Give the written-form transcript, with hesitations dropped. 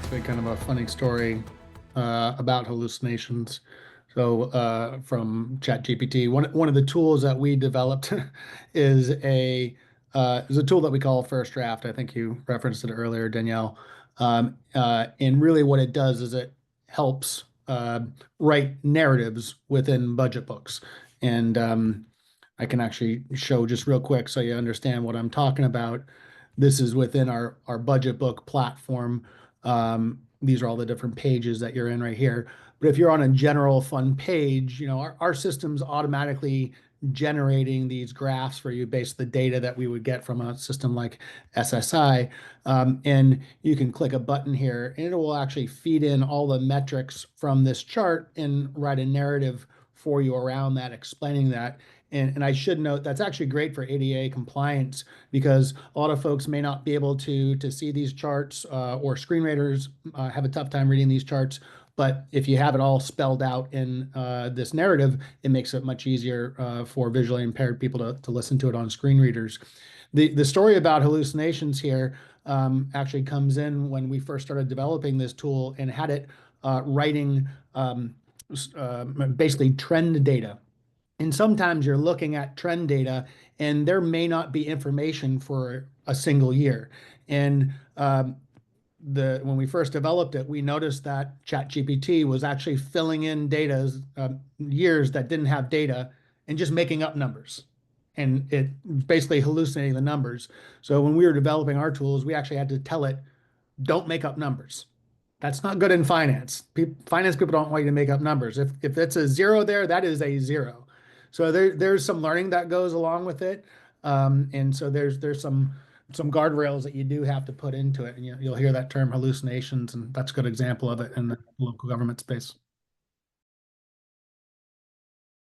actually kind of a funny story about hallucinations. So from ChatGPT, one of the tools that we developed is a tool that we call FirstDraft. I think you referenced it earlier, Danielle. And really, what it does is it helps write narratives within budget books. And I can actually show just real quick so you understand what I'm talking about. This is within our budget book platform. These are all the different pages that you're in right here. But if you're on a general fund page, our system's automatically generating these graphs for you based on the data that we would get from a system like SSI. And you can click a button here and it will actually feed in all the metrics from this chart and write a narrative for you around that, explaining that. And I should note that's actually great for ADA compliance because a lot of folks may not be able to see these charts or screen readers have a tough time reading these charts. But if you have it all spelled out in this narrative, it makes it much easier for visually impaired people to listen to it on screen readers. The story about hallucinations here actually comes in when we first started developing this tool and had it writing basically trend data. And sometimes you're looking at trend data and there may not be information for a single year. And when we first developed it, we noticed that ChatGPT was actually filling in data years that didn't have data and just making up numbers. And it basically hallucinating the numbers. So when we were developing our tools, we actually had to tell it, don't make up numbers. That's not good in finance. Finance people don't want you to make up numbers. If it's a zero there, that is a zero. So there's some learning that goes along with it. And so there's some guardrails that you do have to put into it. And you'll hear that term hallucinations, and that's a good example of it in the local government space.